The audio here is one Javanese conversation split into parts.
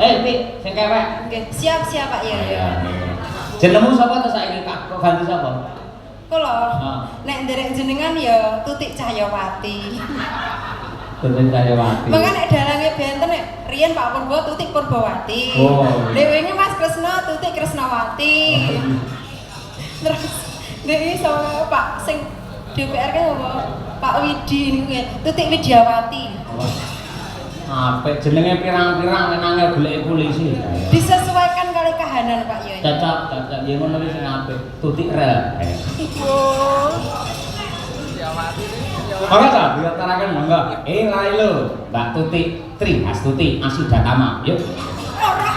Pik, sing kewek. Nggih, siap-siap Pak ya. Jenengmu sapa to saiki Kak? Kok ganti sapa? Kula. Nek nderek jenengan ya Tutik Cahyawati. Tutik Cahyawati. Mangka nek dalange benten nek riyen Pak Purba Tutik Purbawati. Nek wingi Mas Kresna Tutik Kresnawati. Terus nek iso Pak sing DPR kan apa? Pak Widi niku Tutik Widyawati. Apik jenenge pirang-pirang menange golek polisi. Disesuaikan kali kahanan Pak Yoy. Cocok, ya ngono wis sing apik. Tutik rel. Ora ta, diutarakan monggo. Lae lho, Mbak Tutik Tri Astuti Asidatama. Yuk. Ora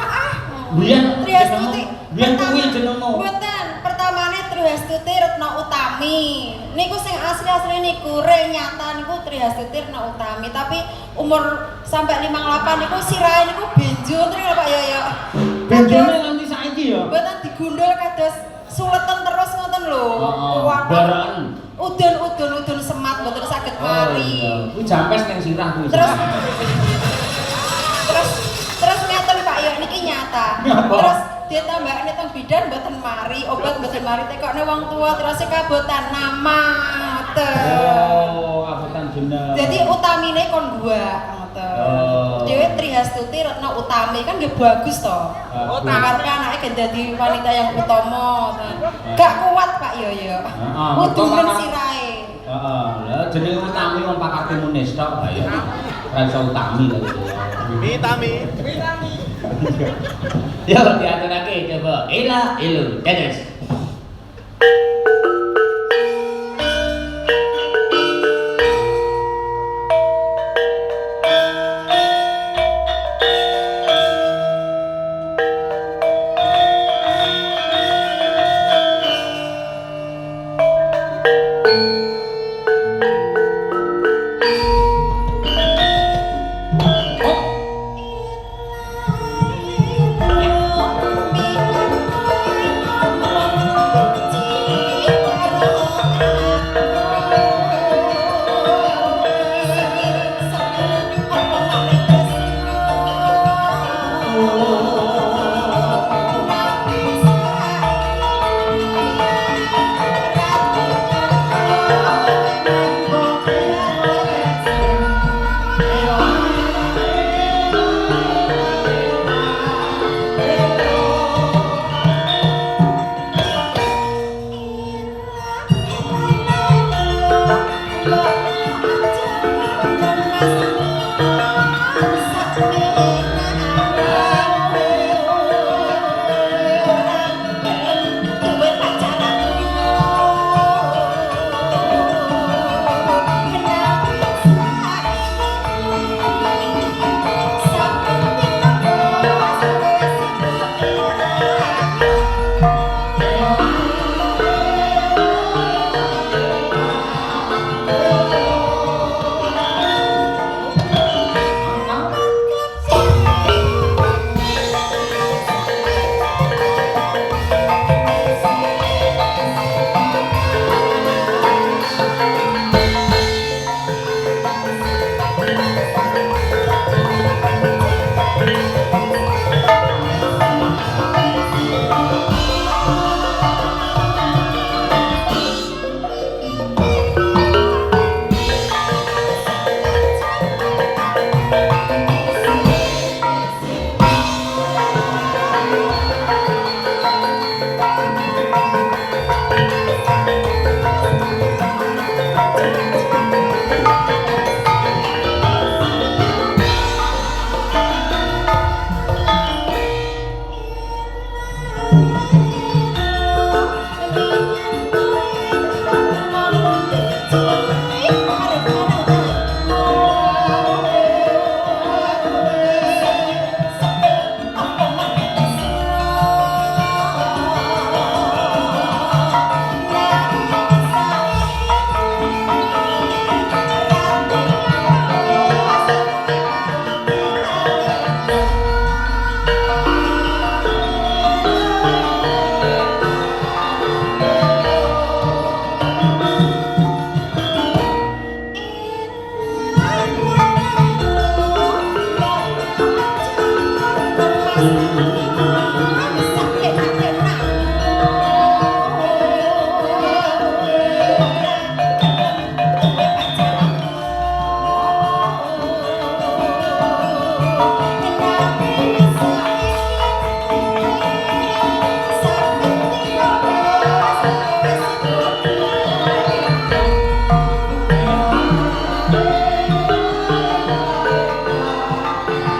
ah. Biyen Tri Astuti. Biyen kuwi jenengmu. Mboten, pertamane Tri Astuti Retna Utami. Niku sing asli-asli niku re nyata niku Tri Astuti Retna Utami, tapi umur sampai 58 niku sirahe niku benjo Tri Pak Yoyo. Benjone nganti saiki ya. Mboten digundul kados suleten terus ngoten lho. Baran. Udun semat mboten saged mari. Kuwi jampes ning sirah kuwi. Terus ngeten Pak Yoyo niki nyata. Terus ditambahane teng bidan mboten mari, obat mboten mari tekokne wong tua terus kabotan nama ngoten. Kabotan jeneng. Jadi utamine kon gua ngoten. Dewe Tri Astuti Retna Utami kan nggih bagus to. Ngarep anake gen dadi wanita yang utama. Gak kuat Pak Yoyo. Udunen sirahe. Heeh. Lah jenenge Utami wong pakartimunis tok ha ya. Ora iso Utami lho. Vitami. Yo diaturake coba. Elo, dados.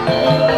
Thank